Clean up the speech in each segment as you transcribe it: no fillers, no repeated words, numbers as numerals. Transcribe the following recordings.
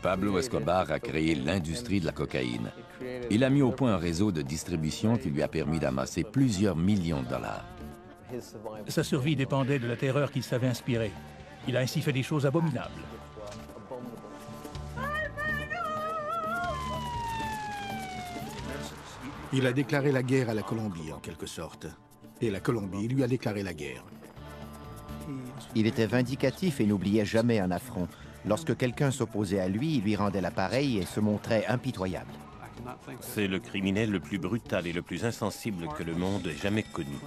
Pablo Escobar a créé l'industrie de la cocaïne. Il a mis au point un réseau de distribution qui lui a permis d'amasser plusieurs millions de dollars. Sa survie dépendait de la terreur qu'il savait inspirer. Il a ainsi fait des choses abominables. Il a déclaré la guerre à la Colombie, en quelque sorte. Et la Colombie lui a déclaré la guerre. Il était vindicatif et n'oubliait jamais un affront. Lorsque quelqu'un s'opposait à lui, il lui rendait l'appareil et se montrait impitoyable. C'est le criminel le plus brutal et le plus insensible que le monde ait jamais connu.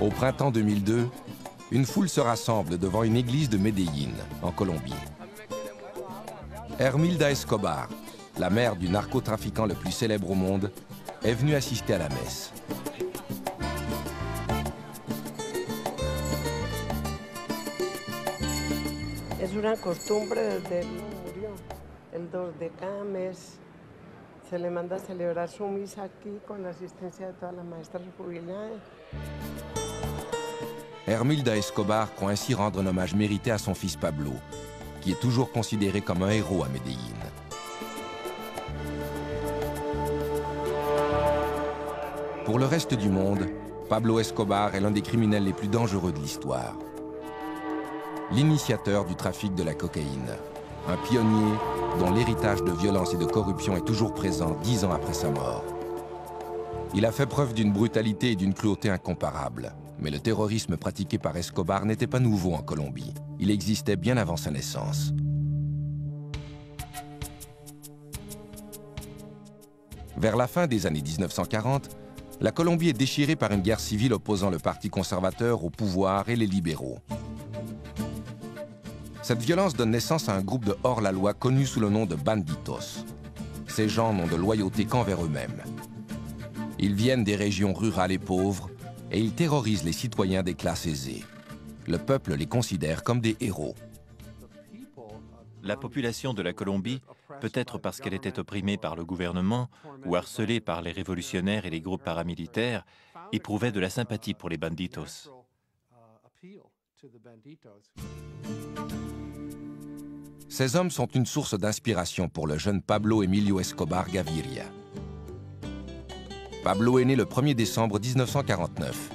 Au printemps 2002, une foule se rassemble devant une église de Medellín, en Colombie. Hermilda Escobar, la mère du narcotrafiquant le plus célèbre au monde, est venue assister à la messe. Es una costumbre desde él murió. El 2 de cada mes se le manda a celebrar su misa aquí con la asistencia de todas las maestras jubiladas. Hermilda Escobar croit ainsi rendre un hommage mérité à son fils Pablo, qui est toujours considéré comme un héros à Medellín. Pour le reste du monde, Pablo Escobar est l'un des criminels les plus dangereux de l'histoire. L'initiateur du trafic de la cocaïne, un pionnier dont l'héritage de violence et de corruption est toujours présent 10 ans après sa mort. Il a fait preuve d'une brutalité et d'une cruauté incomparables. Mais le terrorisme pratiqué par Escobar n'était pas nouveau en Colombie. Il existait bien avant sa naissance. Vers la fin des années 1940, la Colombie est déchirée par une guerre civile opposant le Parti conservateur au pouvoir et les libéraux. Cette violence donne naissance à un groupe de hors-la-loi connu sous le nom de banditos. Ces gens n'ont de loyauté qu'envers eux-mêmes. Ils viennent des régions rurales et pauvres, et ils terrorisent les citoyens des classes aisées. Le peuple les considère comme des héros. La population de la Colombie, peut-être parce qu'elle était opprimée par le gouvernement ou harcelée par les révolutionnaires et les groupes paramilitaires, éprouvait de la sympathie pour les banditos. Ces hommes sont une source d'inspiration pour le jeune Pablo Emilio Escobar Gaviria. Pablo est né le 1er décembre 1949.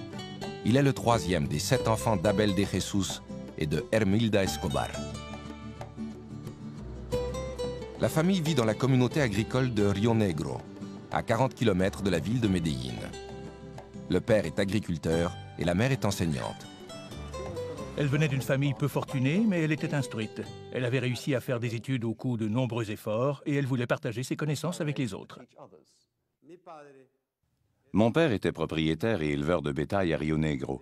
Il est le troisième des 7 enfants d'Abel de Jesus et de Hermilda Escobar. La famille vit dans la communauté agricole de Rio Negro, à 40 km de la ville de Medellín. Le père est agriculteur et la mère est enseignante. Elle venait d'une famille peu fortunée, mais elle était instruite. Elle avait réussi à faire des études au coût de nombreux efforts et elle voulait partager ses connaissances avec les autres. Mon père était propriétaire et éleveur de bétail à Rio Negro.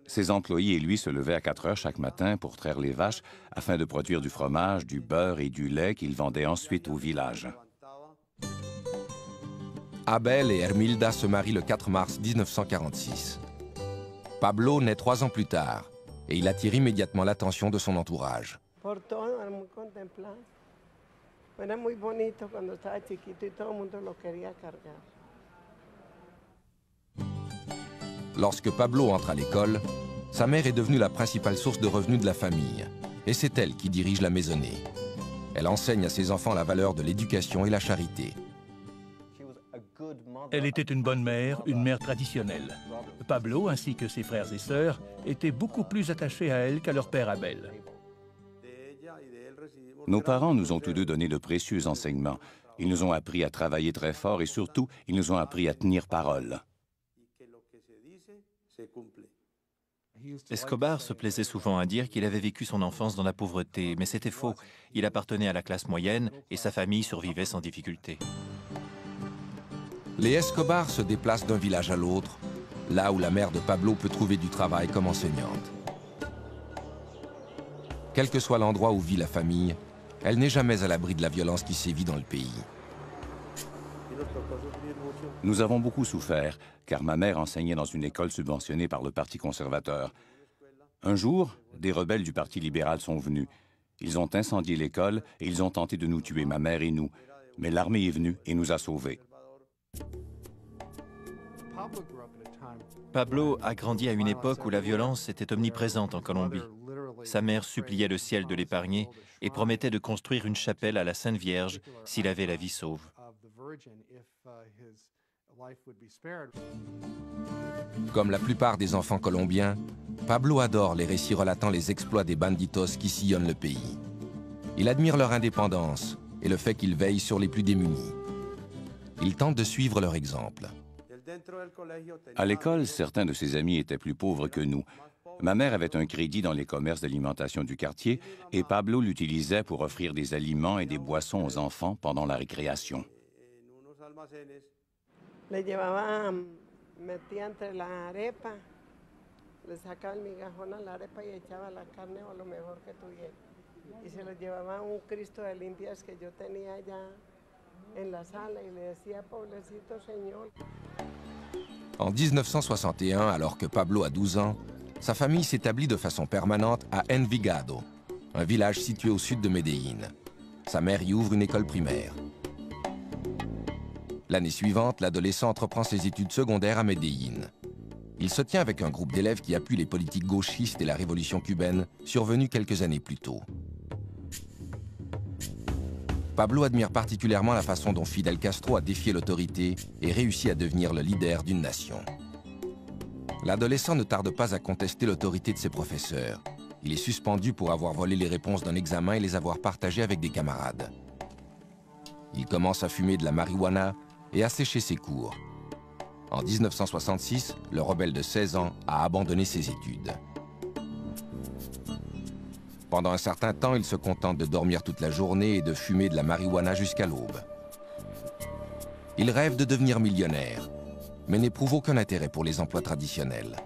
Ses employés et lui se levaient à 4 heures chaque matin pour traire les vaches afin de produire du fromage, du beurre et du lait qu'ils vendaient ensuite au village. Abel et Hermilda se marient le 4 mars 1946. Pablo naît 3 ans plus tard et il attire immédiatement l'attention de son entourage. Lorsque Pablo entre à l'école, sa mère est devenue la principale source de revenus de la famille, et c'est elle qui dirige la maisonnée. Elle enseigne à ses enfants la valeur de l'éducation et la charité. Elle était une bonne mère, une mère traditionnelle. Pablo, ainsi que ses frères et sœurs, étaient beaucoup plus attachés à elle qu'à leur père Abel. Nos parents nous ont tous deux donné de précieux enseignements. Ils nous ont appris à travailler très fort et surtout, ils nous ont appris à tenir parole. Escobar se plaisait souvent à dire qu'il avait vécu son enfance dans la pauvreté, mais c'était faux. Il appartenait à la classe moyenne et sa famille survivait sans difficulté. Les Escobar se déplacent d'un village à l'autre, là où la mère de Pablo peut trouver du travail comme enseignante. Quel que soit l'endroit où vit la famille, elle n'est jamais à l'abri de la violence qui sévit dans le pays. Nous avons beaucoup souffert, car ma mère enseignait dans une école subventionnée par le Parti conservateur. Un jour, des rebelles du Parti libéral sont venus. Ils ont incendié l'école et ils ont tenté de nous tuer, ma mère et nous. Mais l'armée est venue et nous a sauvés. Pablo a grandi à une époque où la violence était omniprésente en Colombie. Sa mère suppliait le ciel de l'épargner et promettait de construire une chapelle à la Sainte Vierge s'il avait la vie sauve. Comme la plupart des enfants colombiens, Pablo adore les récits relatant les exploits des banditos qui sillonnent le pays. Il admire leur indépendance et le fait qu'ils veillent sur les plus démunis. Il tente de suivre leur exemple. À l'école, certains de ses amis étaient plus pauvres que nous. Ma mère avait un crédit dans les commerces d'alimentation du quartier et Pablo l'utilisait pour offrir des aliments et des boissons aux enfants pendant la récréation. Le llevaba, metía entre la arepa, le sacaba el migajón a la arepa y echaba la carne o lo mejor que tuviera. Y se lo llevaba a un Cristo de limpias que yo tenía allá en la sala y le decía, pobrecito señor. En 1961, alors que Pablo a 12 ans, sa famille s'établit de façon permanente à Envigado, un village situé au sud de Medellín. Sa mère y ouvre une école primaire. L'année suivante, l'adolescent entreprend ses études secondaires à Medellín. Il se tient avec un groupe d'élèves qui appuie les politiques gauchistes et la révolution cubaine, survenue quelques années plus tôt. Pablo admire particulièrement la façon dont Fidel Castro a défié l'autorité et réussi à devenir le leader d'une nation. L'adolescent ne tarde pas à contester l'autorité de ses professeurs. Il est suspendu pour avoir volé les réponses d'un examen et les avoir partagées avec des camarades. Il commence à fumer de la marijuana et à sécher ses cours. En 1966, le rebelle de 16 ans a abandonné ses études. Pendant un certain temps, il se contente de dormir toute la journée et de fumer de la marijuana jusqu'à l'aube. Il rêve de devenir millionnaire, mais n'éprouve aucun intérêt pour les emplois traditionnels.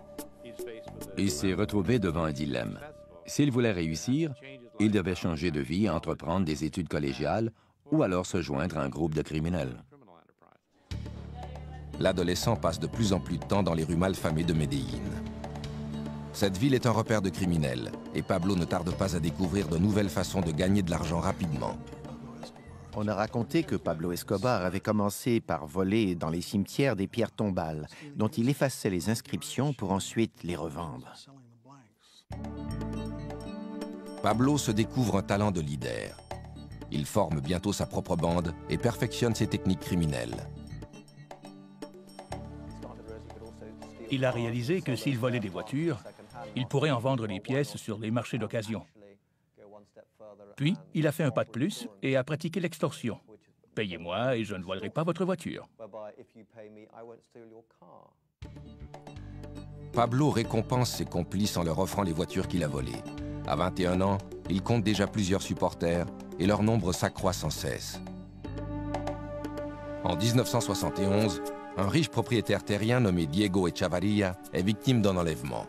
Il s'est retrouvé devant un dilemme. S'il voulait réussir, il devait changer de vie, entreprendre des études collégiales ou alors se joindre à un groupe de criminels. L'adolescent passe de plus en plus de temps dans les rues malfamées de Medellín. Cette ville est un repère de criminels et Pablo ne tarde pas à découvrir de nouvelles façons de gagner de l'argent rapidement. On a raconté que Pablo Escobar avait commencé par voler dans les cimetières des pierres tombales, dont il effaçait les inscriptions pour ensuite les revendre. Pablo se découvre un talent de leader. Il forme bientôt sa propre bande et perfectionne ses techniques criminelles. Il a réalisé que s'il volait des voitures, il pourrait en vendre les pièces sur les marchés d'occasion. Puis, il a fait un pas de plus et a pratiqué l'extorsion. Payez-moi et je ne volerai pas votre voiture. Pablo récompense ses complices en leur offrant les voitures qu'il a volées. À 21 ans, il compte déjà plusieurs supporters et leur nombre s'accroît sans cesse. En 1971, un riche propriétaire terrien nommé Diego Echavarria est victime d'un enlèvement.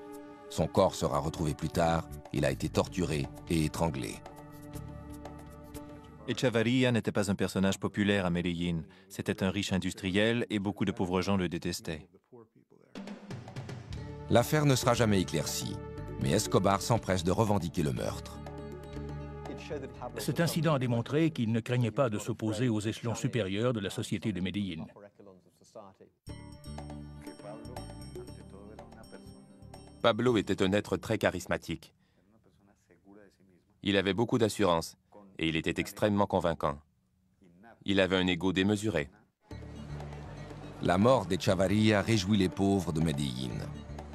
Son corps sera retrouvé plus tard, il a été torturé et étranglé. Echavarria n'était pas un personnage populaire à Medellín. C'était un riche industriel et beaucoup de pauvres gens le détestaient. L'affaire ne sera jamais éclaircie, mais Escobar s'empresse de revendiquer le meurtre. Cet incident a démontré qu'il ne craignait pas de s'opposer aux échelons supérieurs de la société de Medellín. Pablo était un être très charismatique. Il avait beaucoup d'assurance et il était extrêmement convaincant. Il avait un ego démesuré. La mort d'Echavarria réjouit les pauvres de Medellín.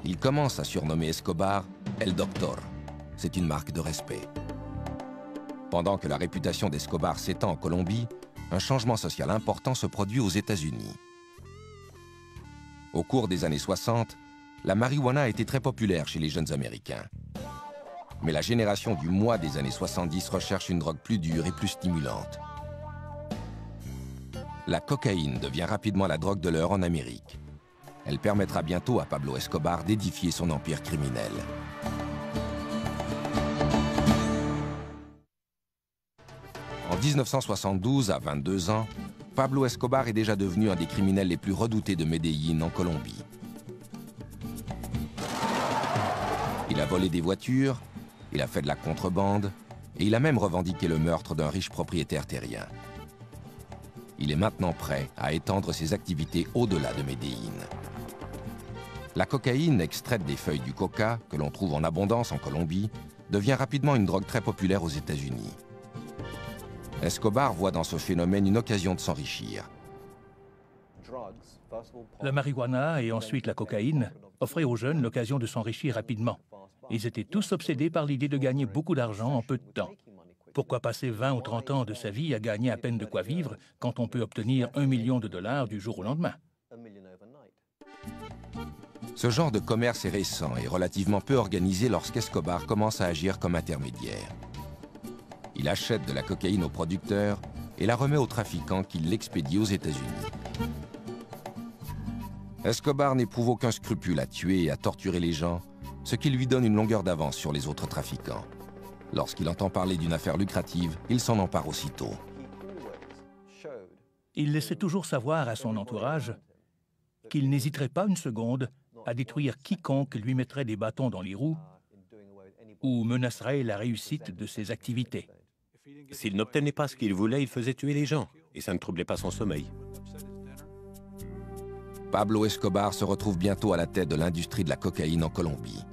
Il commence à surnommer Escobar El Doctor. C'est une marque de respect. Pendant que la réputation d'Escobar s'étend en Colombie, un changement social important se produit aux États-Unis. Au cours des années 60, la marijuana a été très populaire chez les jeunes Américains. Mais la génération du moi des années 70 recherche une drogue plus dure et plus stimulante. La cocaïne devient rapidement la drogue de l'heure en Amérique. Elle permettra bientôt à Pablo Escobar d'édifier son empire criminel. En 1972, à 22 ans, Pablo Escobar est déjà devenu un des criminels les plus redoutés de Medellín en Colombie. Il a volé des voitures, il a fait de la contrebande et il a même revendiqué le meurtre d'un riche propriétaire terrien. Il est maintenant prêt à étendre ses activités au-delà de Medellín. La cocaïne, extraite des feuilles du coca, que l'on trouve en abondance en Colombie, devient rapidement une drogue très populaire aux États-Unis. Escobar voit dans ce phénomène une occasion de s'enrichir. La marijuana et ensuite la cocaïne offraient aux jeunes l'occasion de s'enrichir rapidement. Ils étaient tous obsédés par l'idée de gagner beaucoup d'argent en peu de temps. Pourquoi passer 20 ou 30 ans de sa vie à gagner à peine de quoi vivre quand on peut obtenir $1 million du jour au lendemain? Ce genre de commerce est récent et relativement peu organisé lorsqu'Escobar commence à agir comme intermédiaire. Il achète de la cocaïne aux producteurs et la remet aux trafiquants qui l'expédient aux États-Unis. Escobar n'éprouve aucun scrupule à tuer et à torturer les gens, ce qui lui donne une longueur d'avance sur les autres trafiquants. Lorsqu'il entend parler d'une affaire lucrative, il s'en empare aussitôt. Il laissait toujours savoir à son entourage qu'il n'hésiterait pas une seconde à détruire quiconque lui mettrait des bâtons dans les roues ou menacerait la réussite de ses activités. S'il n'obtenait pas ce qu'il voulait, il faisait tuer les gens, et ça ne troublait pas son sommeil. Pablo Escobar se retrouve bientôt à la tête de l'industrie de la cocaïne en Colombie.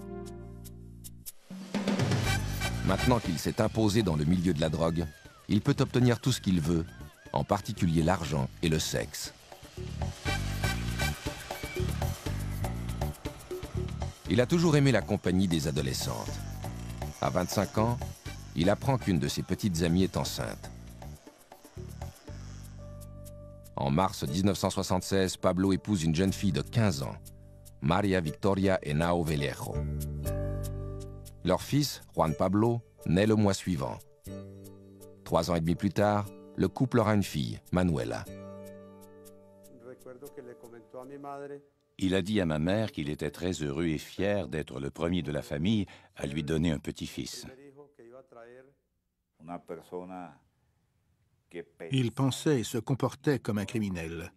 Maintenant qu'il s'est imposé dans le milieu de la drogue, il peut obtenir tout ce qu'il veut, en particulier l'argent et le sexe. Il a toujours aimé la compagnie des adolescentes. À 25 ans, il apprend qu'une de ses petites amies est enceinte. En mars 1976, Pablo épouse une jeune fille de 15 ans, María Victoria Henao Vallejo. Leur fils, Juan Pablo, naît le mois suivant. 3 ans et demi plus tard, le couple aura une fille, Manuela. Il a dit à ma mère qu'il était très heureux et fier d'être le premier de la famille à lui donner un petit-fils. Il pensait et se comportait comme un criminel.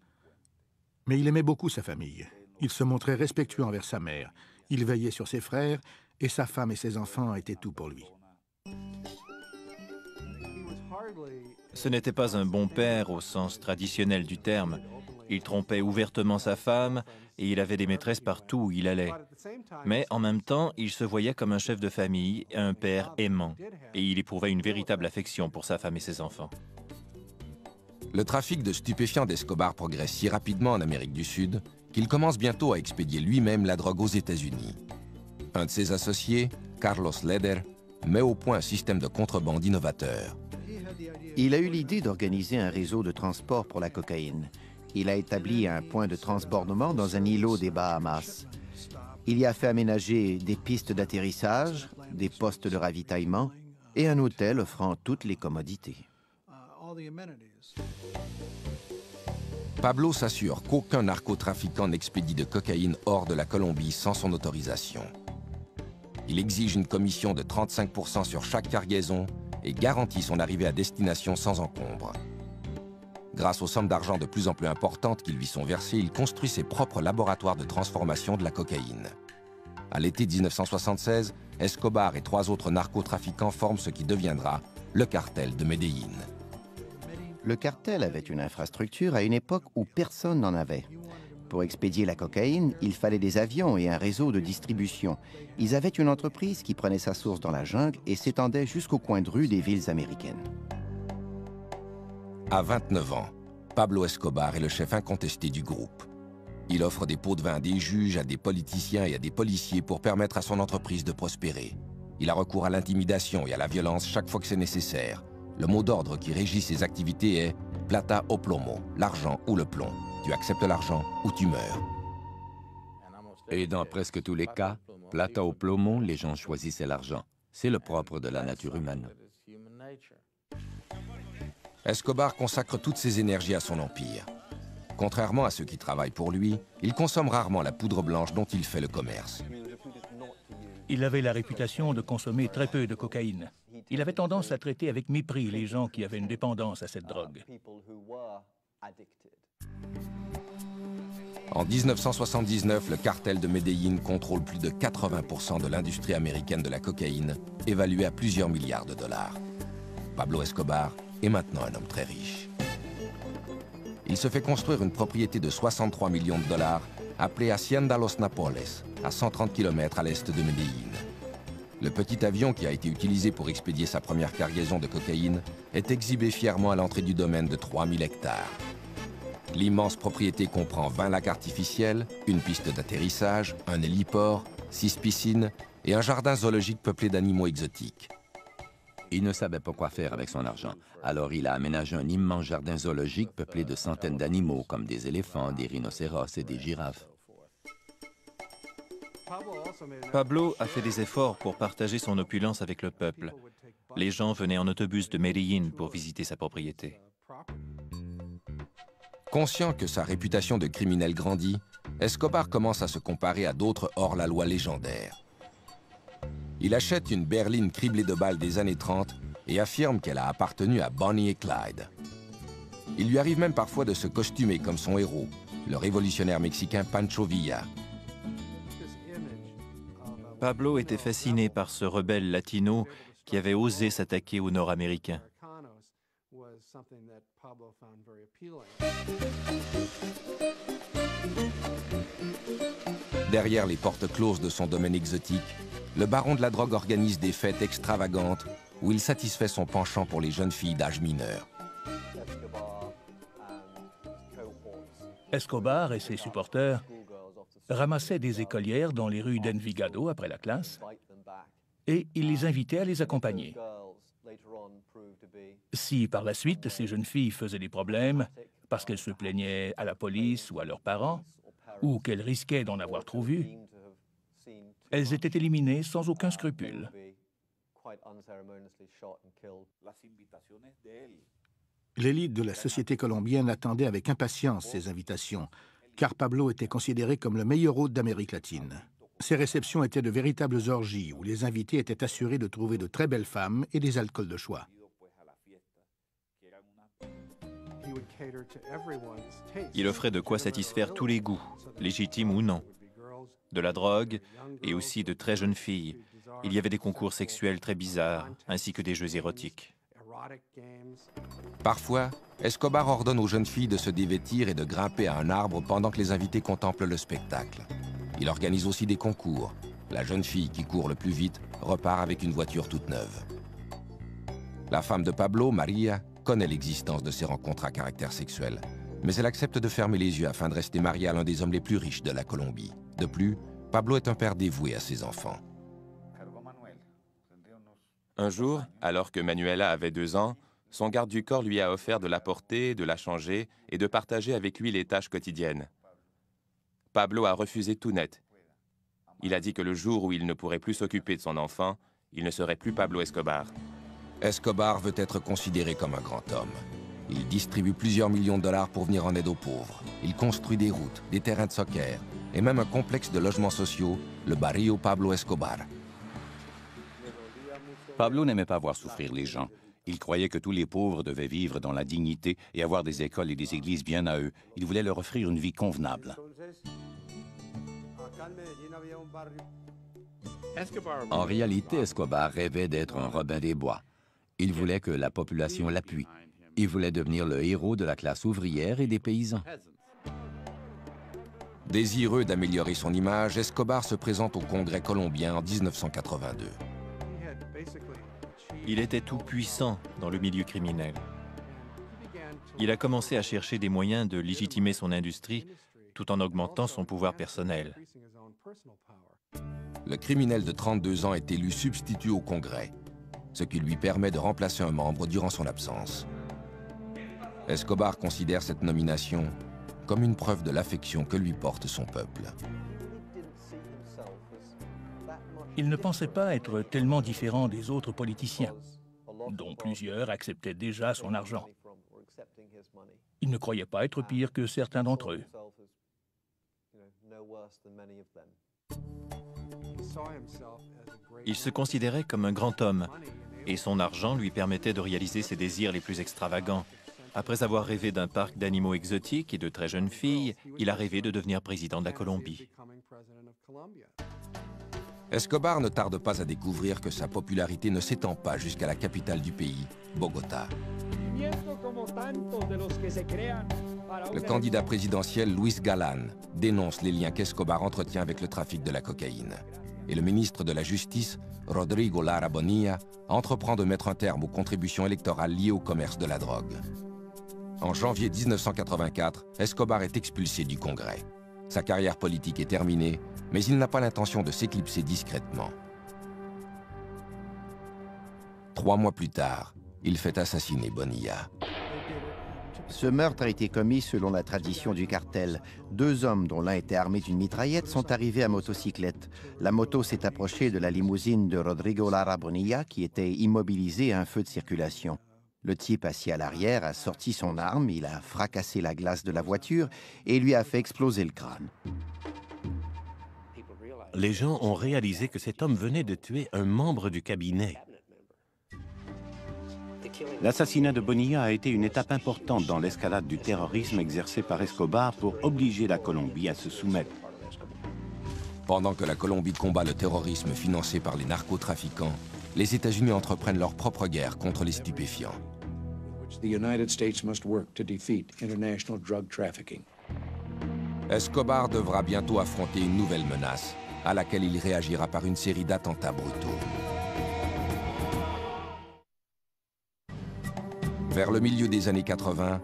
Mais il aimait beaucoup sa famille. Il se montrait respectueux envers sa mère. Il veillait sur ses frères et sa femme et ses enfants étaient tout pour lui. Ce n'était pas un bon père au sens traditionnel du terme. Il trompait ouvertement sa femme et il avait des maîtresses partout où il allait. Mais en même temps, il se voyait comme un chef de famille, un père aimant, et il éprouvait une véritable affection pour sa femme et ses enfants. Le trafic de stupéfiants d'Escobar progresse si rapidement en Amérique du Sud qu'il commence bientôt à expédier lui-même la drogue aux États-Unis. Un de ses associés, Carlos Leder, met au point un système de contrebande innovateur. Il a eu l'idée d'organiser un réseau de transport pour la cocaïne. Il a établi un point de transbordement dans un îlot des Bahamas. Il y a fait aménager des pistes d'atterrissage, des postes de ravitaillement et un hôtel offrant toutes les commodités. Pablo s'assure qu'aucun narcotrafiquant n'expédie de cocaïne hors de la Colombie sans son autorisation. Il exige une commission de 35% sur chaque cargaison et garantit son arrivée à destination sans encombre. Grâce aux sommes d'argent de plus en plus importantes qui lui sont versées, il construit ses propres laboratoires de transformation de la cocaïne. À l'été 1976, Escobar et 3 autres narcotrafiquants forment ce qui deviendra le cartel de Medellín. Le cartel avait une infrastructure à une époque où personne n'en avait. Pour expédier la cocaïne, il fallait des avions et un réseau de distribution. Ils avaient une entreprise qui prenait sa source dans la jungle et s'étendait jusqu'au coin de rue des villes américaines. À 29 ans, Pablo Escobar est le chef incontesté du groupe. Il offre des pots de vin à des juges, à des politiciens et à des policiers pour permettre à son entreprise de prospérer. Il a recours à l'intimidation et à la violence chaque fois que c'est nécessaire. Le mot d'ordre qui régit ses activités est « plata o plomo », l'argent ou le plomb. Tu acceptes l'argent ou tu meurs. Et dans presque tous les cas, plata o plomo, les gens choisissaient l'argent. C'est le propre de la nature humaine. Escobar consacre toutes ses énergies à son empire. Contrairement à ceux qui travaillent pour lui, il consomme rarement la poudre blanche dont il fait le commerce. Il avait la réputation de consommer très peu de cocaïne. Il avait tendance à traiter avec mépris les gens qui avaient une dépendance à cette drogue. En 1979, le cartel de Medellín contrôle plus de 80% de l'industrie américaine de la cocaïne, évaluée à plusieurs milliards de dollars. Pablo Escobar est maintenant un homme très riche. Il se fait construire une propriété de 63 millions de dollars, appelée Hacienda Los Napoles, à 130 km à l'est de Medellín. Le petit avion qui a été utilisé pour expédier sa première cargaison de cocaïne est exhibé fièrement à l'entrée du domaine de 3000 hectares. L'immense propriété comprend 20 lacs artificiels, une piste d'atterrissage, un héliport, 6 piscines et un jardin zoologique peuplé d'animaux exotiques. Il ne savait pas quoi faire avec son argent, alors il a aménagé un immense jardin zoologique peuplé de centaines d'animaux comme des éléphants, des rhinocéros et des girafes. Pablo a fait des efforts pour partager son opulence avec le peuple. Les gens venaient en autobus de Medellín pour visiter sa propriété. Conscient que sa réputation de criminel grandit, Escobar commence à se comparer à d'autres hors-la-loi légendaires. Il achète une berline criblée de balles des années 30 et affirme qu'elle a appartenu à Bonnie et Clyde. Il lui arrive même parfois de se costumer comme son héros, le révolutionnaire mexicain Pancho Villa. Pablo était fasciné par ce rebelle latino qui avait osé s'attaquer aux Nord-Américains. Derrière les portes closes de son domaine exotique, le baron de la drogue organise des fêtes extravagantes où il satisfait son penchant pour les jeunes filles d'âge mineur. Escobar et ses supporters ramassaient des écolières dans les rues d'Envigado après la classe et il les invitait à les accompagner. Si par la suite ces jeunes filles faisaient des problèmes parce qu'elles se plaignaient à la police ou à leurs parents, ou qu'elles risquaient d'en avoir trop vu, elles étaient éliminées sans aucun scrupule. L'élite de la société colombienne attendait avec impatience ces invitations, car Pablo était considéré comme le meilleur hôte d'Amérique latine. Ces réceptions étaient de véritables orgies où les invités étaient assurés de trouver de très belles femmes et des alcools de choix. Il offrait de quoi satisfaire tous les goûts, légitimes ou non. De la drogue et aussi de très jeunes filles. Il y avait des concours sexuels très bizarres, ainsi que des jeux érotiques. Parfois, Escobar ordonne aux jeunes filles de se dévêtir et de grimper à un arbre pendant que les invités contemplent le spectacle. Il organise aussi des concours. La jeune fille qui court le plus vite repart avec une voiture toute neuve. La femme de Pablo, Maria, connaît l'existence de ces rencontres à caractère sexuel, mais elle accepte de fermer les yeux afin de rester mariée à l'un des hommes les plus riches de la Colombie. De plus, Pablo est un père dévoué à ses enfants. Un jour, alors que Manuela avait 2 ans, son garde du corps lui a offert de la porter, de la changer et de partager avec lui les tâches quotidiennes. Pablo a refusé tout net. Il a dit que le jour où il ne pourrait plus s'occuper de son enfant, il ne serait plus Pablo Escobar. Escobar veut être considéré comme un grand homme. Il distribue plusieurs millions de dollars pour venir en aide aux pauvres. Il construit des routes, des terrains de soccer et même un complexe de logements sociaux, le Barrio Pablo Escobar. Pablo n'aimait pas voir souffrir les gens. Il croyait que tous les pauvres devaient vivre dans la dignité et avoir des écoles et des églises bien à eux. Il voulait leur offrir une vie convenable. En réalité, Escobar rêvait d'être un Robin des Bois. Il voulait que la population l'appuie. Il voulait devenir le héros de la classe ouvrière et des paysans. Désireux d'améliorer son image, Escobar se présente au Congrès colombien en 1982. Il était tout puissant dans le milieu criminel. Il a commencé à chercher des moyens de légitimer son industrie tout en augmentant son pouvoir personnel. Le criminel de 32 ans est élu substitut au Congrès, ce qui lui permet de remplacer un membre durant son absence. Escobar considère cette nomination comme une preuve de l'affection que lui porte son peuple. Il ne pensait pas être tellement différent des autres politiciens, dont plusieurs acceptaient déjà son argent. Il ne croyait pas être pire que certains d'entre eux. Il se considérait comme un grand homme, et son argent lui permettait de réaliser ses désirs les plus extravagants. Après avoir rêvé d'un parc d'animaux exotiques et de très jeunes filles, il a rêvé de devenir président de la Colombie. Escobar ne tarde pas à découvrir que sa popularité ne s'étend pas jusqu'à la capitale du pays, Bogota. Le candidat présidentiel Luis Galán dénonce les liens qu'Escobar entretient avec le trafic de la cocaïne. Et le ministre de la Justice, Rodrigo Lara Bonilla, entreprend de mettre un terme aux contributions électorales liées au commerce de la drogue. En janvier 1984, Escobar est expulsé du Congrès. Sa carrière politique est terminée, mais il n'a pas l'intention de s'éclipser discrètement. 3 mois plus tard, il fait assassiner Bonilla. Ce meurtre a été commis selon la tradition du cartel. 2 hommes, dont l'un était armé d'une mitraillette, sont arrivés à motocyclette. La moto s'est approchée de la limousine de Rodrigo Lara Bonilla, qui était immobilisé à un feu de circulation. Le type assis à l'arrière a sorti son arme, il a fracassé la glace de la voiture et lui a fait exploser le crâne. Les gens ont réalisé que cet homme venait de tuer un membre du cabinet. L'assassinat de Bonilla a été une étape importante dans l'escalade du terrorisme exercé par Escobar pour obliger la Colombie à se soumettre. Pendant que la Colombie combat le terrorisme financé par les narcotrafiquants, les États-Unis entreprennent leur propre guerre contre les stupéfiants. Escobar devra bientôt affronter une nouvelle menace, à laquelle il réagira par une série d'attentats brutaux. Vers le milieu des années 80,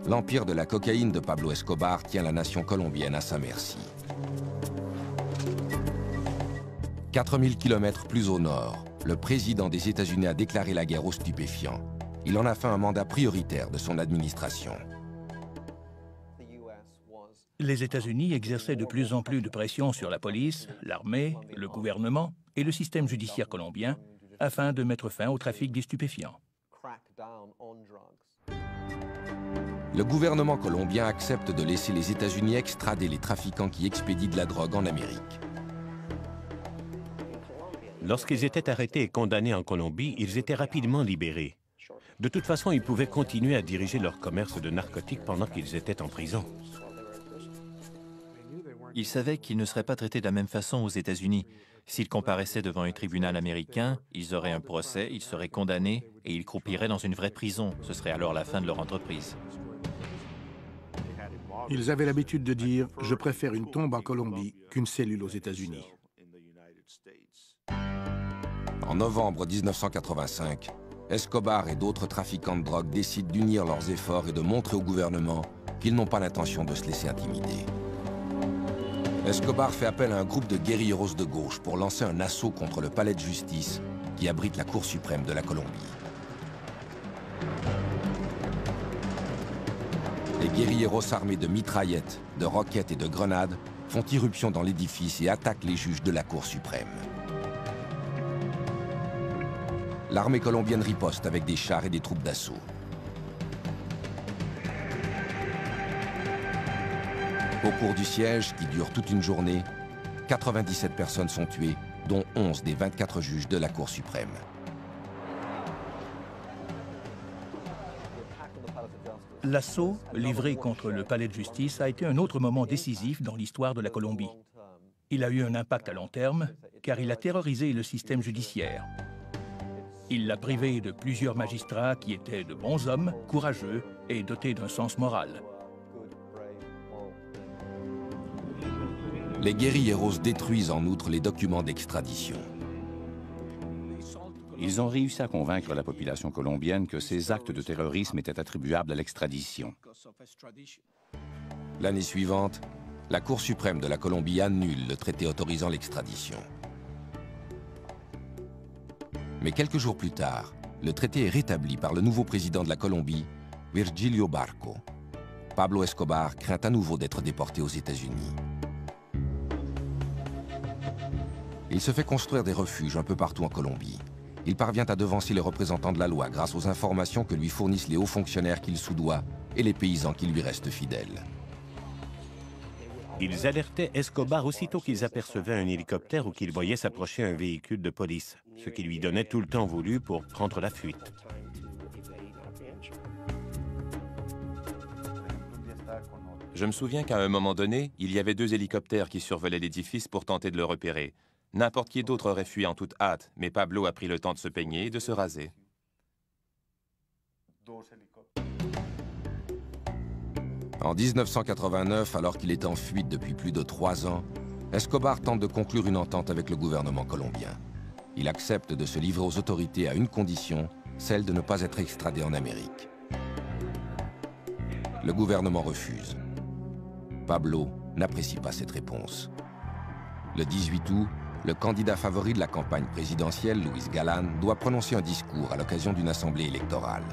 l'empire de la cocaïne de Pablo Escobar tient la nation colombienne à sa merci. 4000 km plus au nord, le président des États-Unis a déclaré la guerre aux stupéfiants. Il en a fait un mandat prioritaire de son administration. Les États-Unis exerçaient de plus en plus de pression sur la police, l'armée, le gouvernement et le système judiciaire colombien afin de mettre fin au trafic des stupéfiants. Le gouvernement colombien accepte de laisser les États-Unis extrader les trafiquants qui expédient de la drogue en Amérique. Lorsqu'ils étaient arrêtés et condamnés en Colombie, ils étaient rapidement libérés. De toute façon, ils pouvaient continuer à diriger leur commerce de narcotiques pendant qu'ils étaient en prison. Ils savaient qu'ils ne seraient pas traités de la même façon aux États-Unis. S'ils comparaissaient devant un tribunal américain, ils auraient un procès, ils seraient condamnés et ils croupiraient dans une vraie prison. Ce serait alors la fin de leur entreprise. Ils avaient l'habitude de dire « Je préfère une tombe en Colombie qu'une cellule aux États-Unis ». En novembre 1985, Escobar et d'autres trafiquants de drogue décident d'unir leurs efforts et de montrer au gouvernement qu'ils n'ont pas l'intention de se laisser intimider. Escobar fait appel à un groupe de guérilleros de gauche pour lancer un assaut contre le palais de justice qui abrite la Cour suprême de la Colombie. Les guérilleros armés de mitraillettes, de roquettes et de grenades font irruption dans l'édifice et attaquent les juges de la Cour suprême. L'armée colombienne riposte avec des chars et des troupes d'assaut. Au cours du siège, qui dure toute une journée, 97 personnes sont tuées, dont 11 des 24 juges de la Cour suprême. L'assaut livré contre le palais de justice a été un autre moment décisif dans l'histoire de la Colombie. Il a eu un impact à long terme, car il a terrorisé le système judiciaire. Il l'a privé de plusieurs magistrats qui étaient de bons hommes, courageux et dotés d'un sens moral. Les guérilleros détruisent en outre les documents d'extradition. Ils ont réussi à convaincre la population colombienne que ces actes de terrorisme étaient attribuables à l'extradition. L'année suivante, la Cour suprême de la Colombie annule le traité autorisant l'extradition. Mais quelques jours plus tard, le traité est rétabli par le nouveau président de la Colombie, Virgilio Barco. Pablo Escobar craint à nouveau d'être déporté aux États-Unis. Il se fait construire des refuges un peu partout en Colombie. Il parvient à devancer les représentants de la loi grâce aux informations que lui fournissent les hauts fonctionnaires qu'il soudoie et les paysans qui lui restent fidèles. Ils alertaient Escobar aussitôt qu'ils apercevaient un hélicoptère ou qu'ils voyaient s'approcher un véhicule de police, ce qui lui donnait tout le temps voulu pour prendre la fuite. Je me souviens qu'à un moment donné, il y avait 2 hélicoptères qui survolaient l'édifice pour tenter de le repérer. N'importe qui d'autre aurait fui en toute hâte, mais Pablo a pris le temps de se peigner et de se raser. En 1989, alors qu'il est en fuite depuis plus de 3 ans, Escobar tente de conclure une entente avec le gouvernement colombien. Il accepte de se livrer aux autorités à une condition, celle de ne pas être extradé en Amérique. Le gouvernement refuse. Pablo n'apprécie pas cette réponse. Le 18 août, le candidat favori de la campagne présidentielle, Luis Galán, doit prononcer un discours à l'occasion d'une assemblée électorale.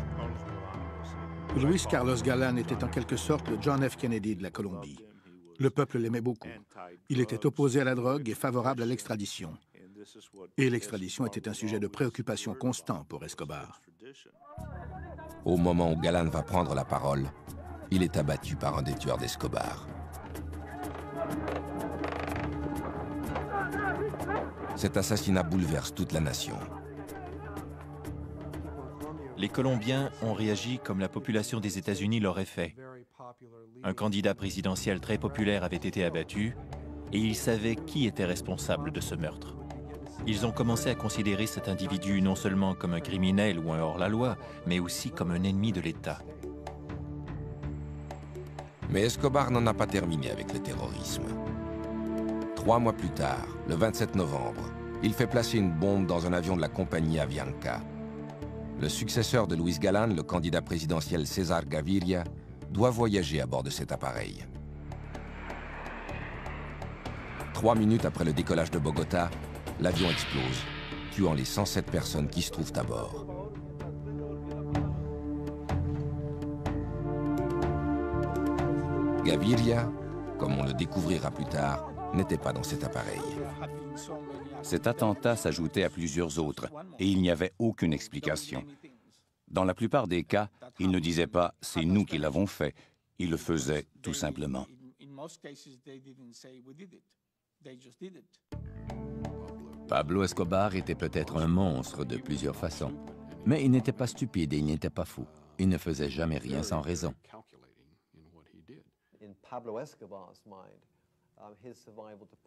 Luis Carlos Galán était en quelque sorte le John F. Kennedy de la Colombie. Le peuple l'aimait beaucoup. Il était opposé à la drogue et favorable à l'extradition. Et l'extradition était un sujet de préoccupation constant pour Escobar. Au moment où Galán va prendre la parole, il est abattu par un des tueurs d'Escobar. Cet assassinat bouleverse toute la nation. Les Colombiens ont réagi comme la population des États-Unis l'aurait fait. Un candidat présidentiel très populaire avait été abattu et ils savaient qui était responsable de ce meurtre. Ils ont commencé à considérer cet individu non seulement comme un criminel ou un hors-la-loi, mais aussi comme un ennemi de l'État. Mais Escobar n'en a pas terminé avec le terrorisme. 3 mois plus tard, le 27 novembre, il fait placer une bombe dans un avion de la compagnie Avianca. Le successeur de Luis Galán, le candidat présidentiel César Gaviria, doit voyager à bord de cet appareil. 3 minutes après le décollage de Bogota, l'avion explose, tuant les 107 personnes qui se trouvent à bord. Gaviria, comme on le découvrira plus tard, n'était pas dans cet appareil. Cet attentat s'ajoutait à plusieurs autres et il n'y avait aucune explication. Dans la plupart des cas, il ne disait pas « c'est nous qui l'avons fait », il le faisait tout simplement. Pablo Escobar était peut-être un monstre de plusieurs façons, mais il n'était pas stupide et il n'était pas fou. Il ne faisait jamais rien sans raison.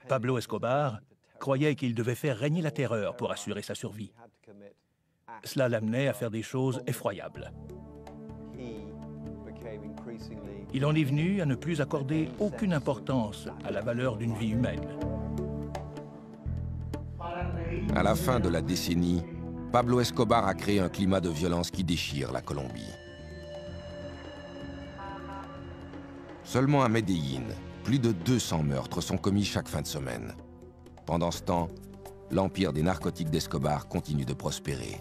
Pablo Escobar croyait qu'il devait faire régner la terreur pour assurer sa survie. Cela l'amenait à faire des choses effroyables. Il en est venu à ne plus accorder aucune importance à la valeur d'une vie humaine. À la fin de la décennie, Pablo Escobar a créé un climat de violence qui déchire la Colombie. Seulement à Medellín, plus de 200 meurtres sont commis chaque fin de semaine. Pendant ce temps, l'empire des narcotiques d'Escobar continue de prospérer.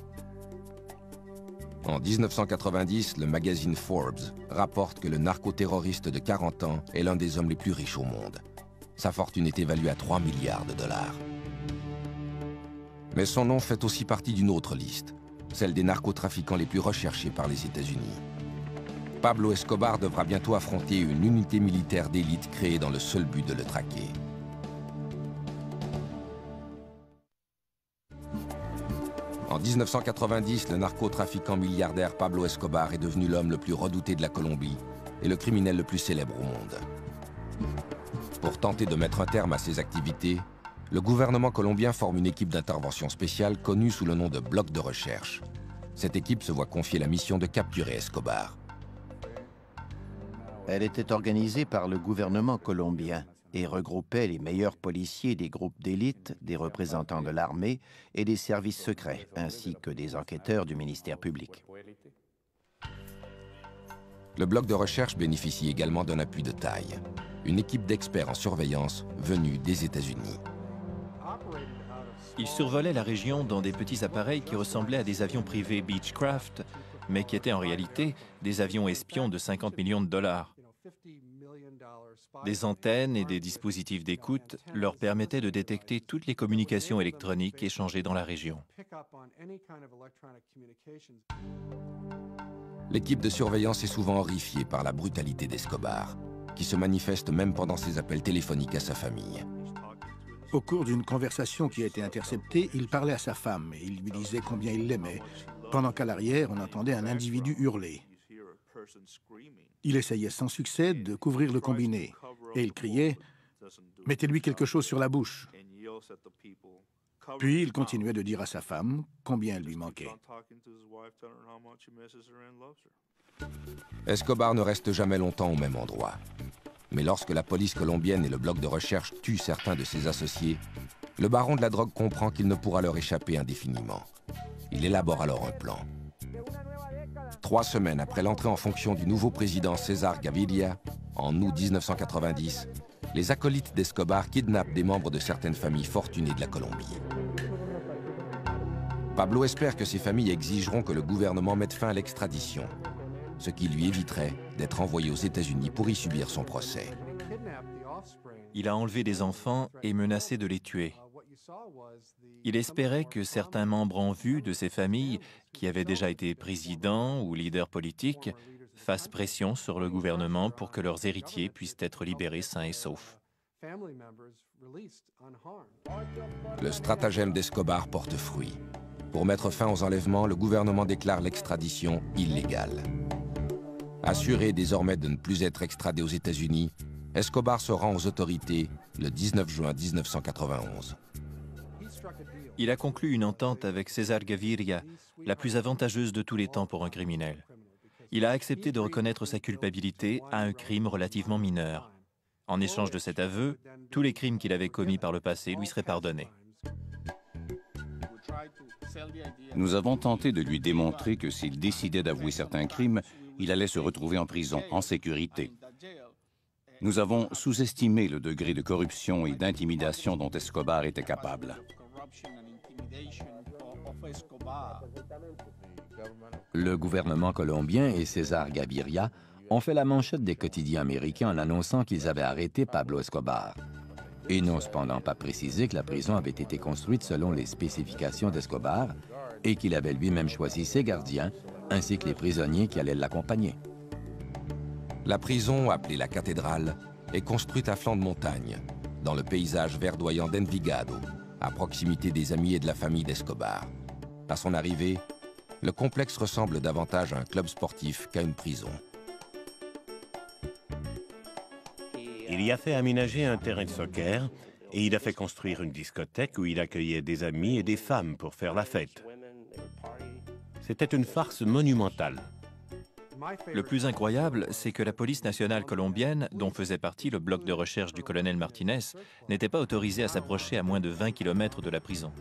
En 1990, le magazine Forbes rapporte que le narcoterroriste de 40 ans est l'un des hommes les plus riches au monde. Sa fortune est évaluée à 3 milliards de dollars. Mais son nom fait aussi partie d'une autre liste, celle des narcotrafiquants les plus recherchés par les États-Unis. Pablo Escobar devra bientôt affronter une unité militaire d'élite créée dans le seul but de le traquer. En 1990, le narcotrafiquant milliardaire Pablo Escobar est devenu l'homme le plus redouté de la Colombie et le criminel le plus célèbre au monde. Pour tenter de mettre un terme à ses activités, le gouvernement colombien forme une équipe d'intervention spéciale connue sous le nom de Bloc de recherche. Cette équipe se voit confier la mission de capturer Escobar. Elle était organisée par le gouvernement colombien et regroupait les meilleurs policiers des groupes d'élite, des représentants de l'armée et des services secrets, ainsi que des enquêteurs du ministère public. Le bloc de recherche bénéficie également d'un appui de taille, une équipe d'experts en surveillance venue des États-Unis. Ils survolaient la région dans des petits appareils qui ressemblaient à des avions privés Beechcraft, mais qui étaient en réalité des avions espions de 50 millions de dollars. Des antennes et des dispositifs d'écoute leur permettaient de détecter toutes les communications électroniques échangées dans la région. L'équipe de surveillance est souvent horrifiée par la brutalité d'Escobar, qui se manifeste même pendant ses appels téléphoniques à sa famille. Au cours d'une conversation qui a été interceptée, il parlait à sa femme et il lui disait combien il l'aimait, pendant qu'à l'arrière, on entendait un individu hurler. Il essayait sans succès de couvrir le combiné, et il criait « Mettez-lui quelque chose sur la bouche ». Puis il continuait de dire à sa femme combien elle lui manquait. Escobar ne reste jamais longtemps au même endroit. Mais lorsque la police colombienne et le bloc de recherche tuent certains de ses associés, le baron de la drogue comprend qu'il ne pourra leur échapper indéfiniment. Il élabore alors un plan. 3 semaines après l'entrée en fonction du nouveau président César Gaviria, en août 1990, les acolytes d'Escobar kidnappent des membres de certaines familles fortunées de la Colombie. Pablo espère que ces familles exigeront que le gouvernement mette fin à l'extradition, ce qui lui éviterait d'être envoyé aux États-Unis pour y subir son procès. Il a enlevé des enfants et menacé de les tuer. Il espérait que certains membres en vue de ces familles, qui avaient déjà été présidents ou leaders politiques, fassent pression sur le gouvernement pour que leurs héritiers puissent être libérés sains et saufs. Le stratagème d'Escobar porte fruit. Pour mettre fin aux enlèvements, le gouvernement déclare l'extradition illégale. Assuré désormais de ne plus être extradé aux États-Unis, Escobar se rend aux autorités le 19 juin 1991. Il a conclu une entente avec César Gaviria, la plus avantageuse de tous les temps pour un criminel. Il a accepté de reconnaître sa culpabilité à un crime relativement mineur. En échange de cet aveu, tous les crimes qu'il avait commis par le passé lui seraient pardonnés. Nous avons tenté de lui démontrer que s'il décidait d'avouer certains crimes, il allait se retrouver en prison, en sécurité. Nous avons sous-estimé le degré de corruption et d'intimidation dont Escobar était capable. Le gouvernement colombien et César Gaviria ont fait la manchette des quotidiens américains en annonçant qu'ils avaient arrêté Pablo Escobar. Ils n'ont cependant pas précisé que la prison avait été construite selon les spécifications d'Escobar et qu'il avait lui-même choisi ses gardiens ainsi que les prisonniers qui allaient l'accompagner. La prison, appelée la cathédrale, est construite à flanc de montagne, dans le paysage verdoyant d'Envigado, à proximité des amis et de la famille d'Escobar. À son arrivée, le complexe ressemble davantage à un club sportif qu'à une prison. Il y a fait aménager un terrain de soccer et il a fait construire une discothèque où il accueillait des amis et des femmes pour faire la fête. C'était une farce monumentale. Le plus incroyable, c'est que la police nationale colombienne, dont faisait partie le bloc de recherche du colonel Martinez, n'était pas autorisée à s'approcher à moins de 20 km de la prison.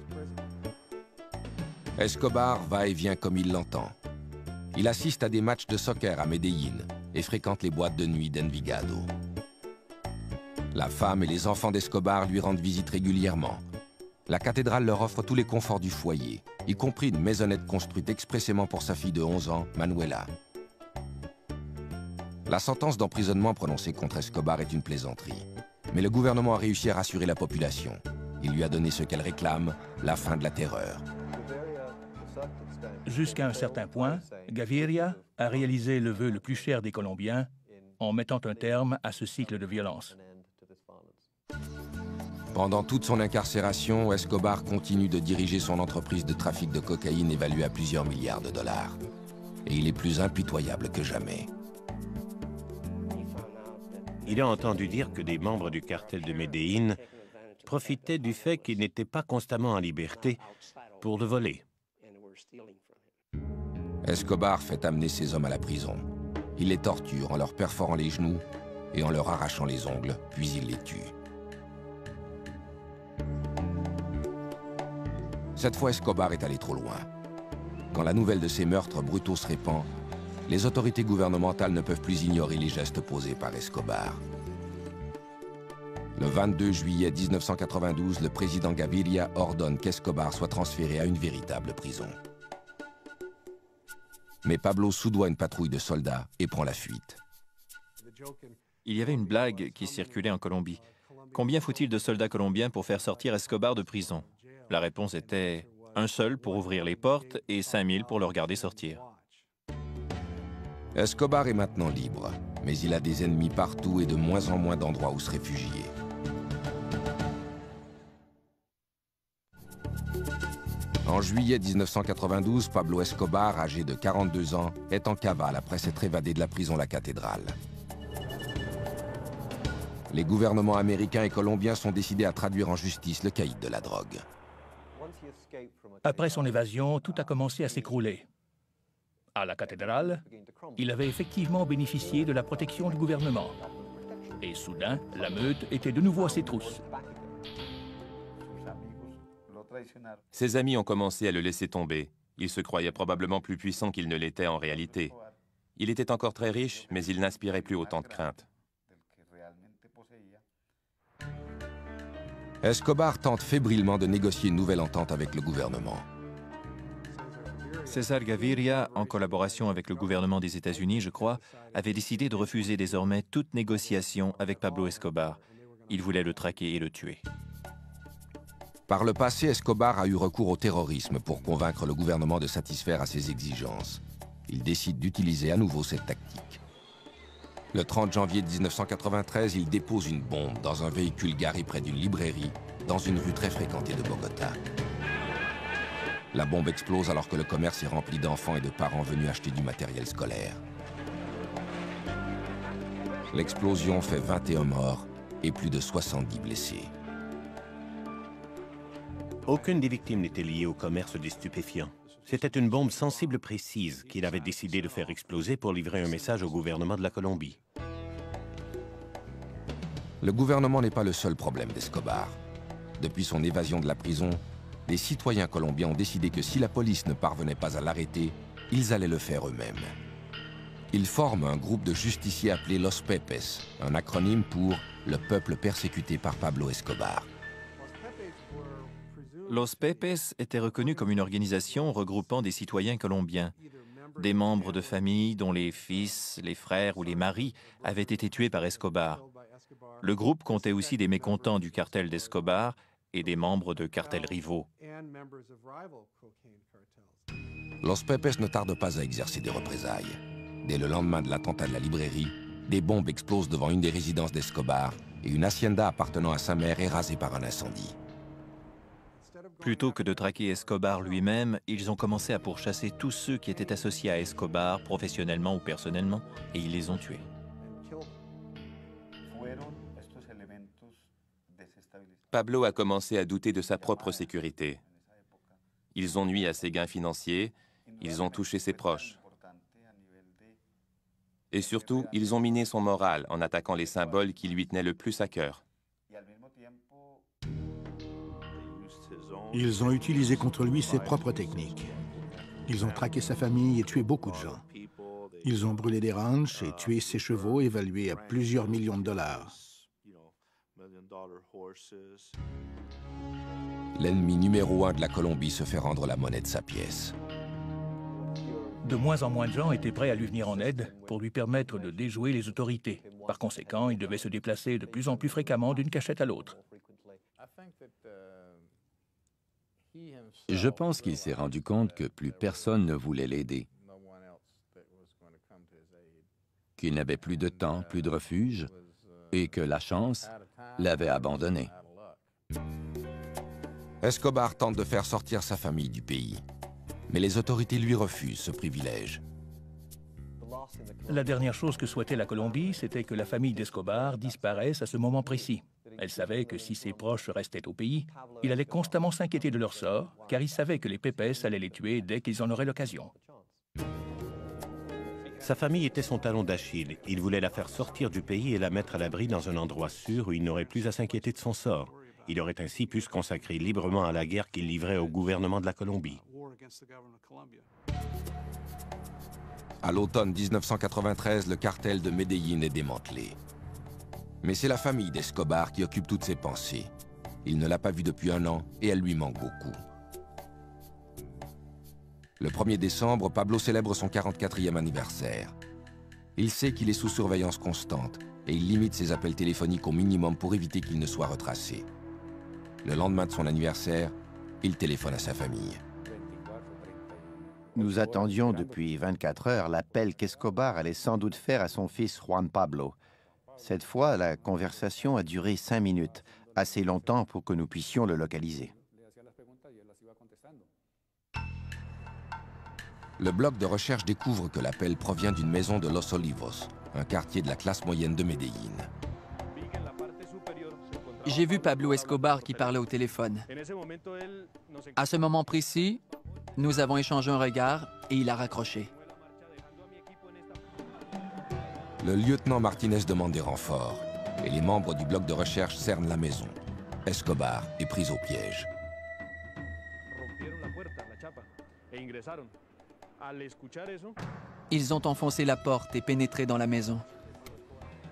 Escobar va et vient comme il l'entend. Il assiste à des matchs de soccer à Medellín et fréquente les boîtes de nuit d'Envigado. La femme et les enfants d'Escobar lui rendent visite régulièrement. La cathédrale leur offre tous les conforts du foyer, y compris une maisonnette construite expressément pour sa fille de 11 ans, Manuela. La sentence d'emprisonnement prononcée contre Escobar est une plaisanterie. Mais le gouvernement a réussi à rassurer la population. Il lui a donné ce qu'elle réclame, la fin de la terreur. Jusqu'à un certain point, Gaviria a réalisé le vœu le plus cher des Colombiens en mettant un terme à ce cycle de violence. Pendant toute son incarcération, Escobar continue de diriger son entreprise de trafic de cocaïne évaluée à plusieurs milliards de dollars. Et il est plus impitoyable que jamais. Il a entendu dire que des membres du cartel de Medellín profitaient du fait qu'il n'était pas constamment en liberté pour le voler. Escobar fait amener ses hommes à la prison. Il les torture en leur perforant les genoux et en leur arrachant les ongles, puis il les tue. Cette fois, Escobar est allé trop loin. Quand la nouvelle de ces meurtres brutaux se répand, les autorités gouvernementales ne peuvent plus ignorer les gestes posés par Escobar. Le 22 juillet 1992, le président Gaviria ordonne qu'Escobar soit transféré à une véritable prison. Mais Pablo soudoie une patrouille de soldats et prend la fuite. Il y avait une blague qui circulait en Colombie. Combien faut-il de soldats colombiens pour faire sortir Escobar de prison? La réponse était un seul pour ouvrir les portes et 5000 pour le regarder sortir. Escobar est maintenant libre, mais il a des ennemis partout et de moins en moins d'endroits où se réfugier. En juillet 1992, Pablo Escobar, âgé de 42 ans, est en cavale après s'être évadé de la prison La Cathédrale. Les gouvernements américains et colombiens sont décidés à traduire en justice le caïd de la drogue. Après son évasion, tout a commencé à s'écrouler. À la cathédrale, il avait effectivement bénéficié de la protection du gouvernement. Et soudain, la meute était de nouveau à ses trousses. Ses amis ont commencé à le laisser tomber. Il se croyait probablement plus puissant qu'il ne l'était en réalité. Il était encore très riche, mais il n'inspirait plus autant de crainte. Escobar tente fébrilement de négocier une nouvelle entente avec le gouvernement. César Gaviria, en collaboration avec le gouvernement des États-Unis, je crois, avait décidé de refuser désormais toute négociation avec Pablo Escobar. Il voulait le traquer et le tuer. Par le passé, Escobar a eu recours au terrorisme pour convaincre le gouvernement de satisfaire à ses exigences. Il décide d'utiliser à nouveau cette tactique. Le 30 janvier 1993, il dépose une bombe dans un véhicule garé près d'une librairie, dans une rue très fréquentée de Bogota. La bombe explose alors que le commerce est rempli d'enfants et de parents venus acheter du matériel scolaire. L'explosion fait 21 morts et plus de 70 blessés. Aucune des victimes n'était liée au commerce des stupéfiants. C'était une bombe sensible précise qu'il avait décidé de faire exploser pour livrer un message au gouvernement de la Colombie. Le gouvernement n'est pas le seul problème d'Escobar. Depuis son évasion de la prison, les citoyens colombiens ont décidé que si la police ne parvenait pas à l'arrêter, ils allaient le faire eux-mêmes. Ils forment un groupe de justiciers appelé Los Pepes, un acronyme pour « le peuple persécuté par Pablo Escobar ». Los Pepes était reconnu comme une organisation regroupant des citoyens colombiens, des membres de familles dont les fils, les frères ou les maris avaient été tués par Escobar. Le groupe comptait aussi des mécontents du cartel d'Escobar et des membres de cartels rivaux. Los Pepes ne tarde pas à exercer des représailles. Dès le lendemain de l'attentat de la librairie, des bombes explosent devant une des résidences d'Escobar et une hacienda appartenant à sa mère est rasée par un incendie. Plutôt que de traquer Escobar lui-même, ils ont commencé à pourchasser tous ceux qui étaient associés à Escobar, professionnellement ou personnellement, et ils les ont tués. Pablo a commencé à douter de sa propre sécurité. Ils ont nui à ses gains financiers, ils ont touché ses proches. Et surtout, ils ont miné son moral en attaquant les symboles qui lui tenaient le plus à cœur. Ils ont utilisé contre lui ses propres techniques. Ils ont traqué sa famille et tué beaucoup de gens. Ils ont brûlé des ranchs et tué ses chevaux évalués à plusieurs millions de dollars. L'ennemi numéro 1 de la Colombie se fait rendre la monnaie de sa pièce. De moins en moins de gens étaient prêts à lui venir en aide pour lui permettre de déjouer les autorités. Par conséquent, il devait se déplacer de plus en plus fréquemment d'une cachette à l'autre. Je pense qu'il s'est rendu compte que plus personne ne voulait l'aider, qu'il n'avait plus de temps, plus de refuge, et que la chance l'avait abandonné. Escobar tente de faire sortir sa famille du pays, mais les autorités lui refusent ce privilège. La dernière chose que souhaitait la Colombie, c'était que la famille d'Escobar disparaisse à ce moment précis. Elle savait que si ses proches restaient au pays, il allait constamment s'inquiéter de leur sort, car il savait que les Pepes allaient les tuer dès qu'ils en auraient l'occasion. Sa famille était son talon d'Achille. Il voulait la faire sortir du pays et la mettre à l'abri dans un endroit sûr où il n'aurait plus à s'inquiéter de son sort. Il aurait ainsi pu se consacrer librement à la guerre qu'il livrait au gouvernement de la Colombie. À l'automne 1993, le cartel de Medellín est démantelé. Mais c'est la famille d'Escobar qui occupe toutes ses pensées. Il ne l'a pas vue depuis 1 an et elle lui manque beaucoup. Le 1er décembre, Pablo célèbre son 44e anniversaire. Il sait qu'il est sous surveillance constante et il limite ses appels téléphoniques au minimum pour éviter qu'il ne soit retracé. Le lendemain de son anniversaire, il téléphone à sa famille. Nous attendions depuis 24 heures l'appel qu'Escobar allait sans doute faire à son fils Juan Pablo. Cette fois, la conversation a duré 5 minutes, assez longtemps pour que nous puissions le localiser. Le bloc de recherche découvre que l'appel provient d'une maison de Los Olivos, un quartier de la classe moyenne de Medellín. J'ai vu Pablo Escobar qui parlait au téléphone. À ce moment précis, nous avons échangé un regard et il a raccroché. Le lieutenant Martinez demande des renforts et les membres du bloc de recherche cernent la maison. Escobar est pris au piège. Ils ont enfoncé la porte et pénétré dans la maison.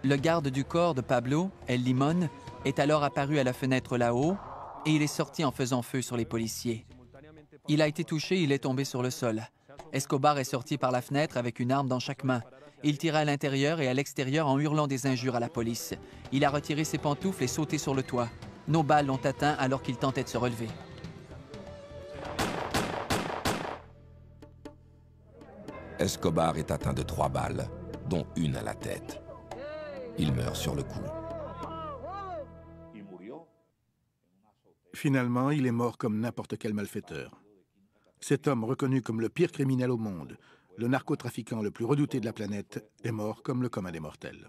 Le garde du corps de Pablo, El Limón, est alors apparu à la fenêtre là-haut et il est sorti en faisant feu sur les policiers. Il a été touché, il est tombé sur le sol. Escobar est sorti par la fenêtre avec une arme dans chaque main. Il tira à l'intérieur et à l'extérieur en hurlant des injures à la police. Il a retiré ses pantoufles et sauté sur le toit. Nos balles l'ont atteint alors qu'il tentait de se relever. Escobar est atteint de 3 balles, dont une à la tête. Il meurt sur le coup. Finalement, il est mort comme n'importe quel malfaiteur. Cet homme, reconnu comme le pire criminel au monde, le narcotrafiquant le plus redouté de la planète, est mort comme le commun des mortels.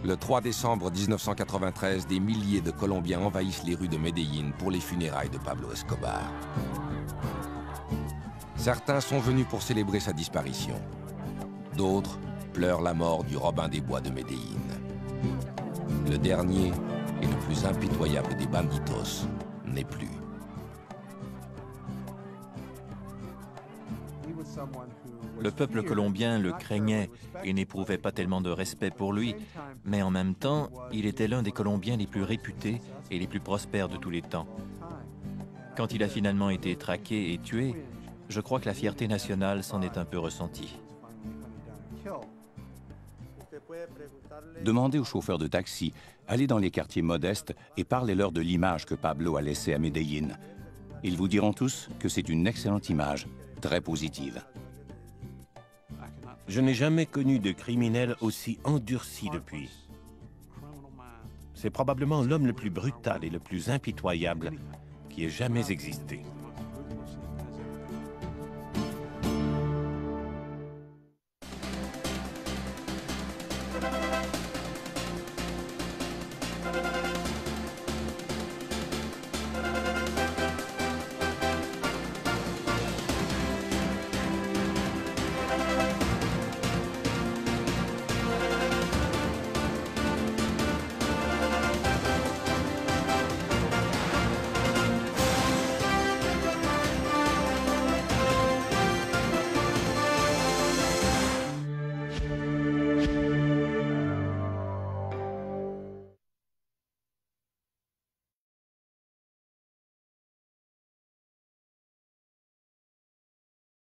Le 3 décembre 1993, des milliers de Colombiens envahissent les rues de Medellín pour les funérailles de Pablo Escobar. Certains sont venus pour célébrer sa disparition. D'autres pleurent la mort du Robin des Bois de Medellín. Le dernier et le plus impitoyable des banditos n'est plus. Le peuple colombien le craignait et n'éprouvait pas tellement de respect pour lui, mais en même temps, il était l'un des Colombiens les plus réputés et les plus prospères de tous les temps. Quand il a finalement été traqué et tué, je crois que la fierté nationale s'en est un peu ressentie. Demandez aux chauffeurs de taxi, allez dans les quartiers modestes et parlez-leur de l'image que Pablo a laissée à Medellín. Ils vous diront tous que c'est une excellente image, très positive. Je n'ai jamais connu de criminel aussi endurci depuis. C'est probablement l'homme le plus brutal et le plus impitoyable qui ait jamais existé.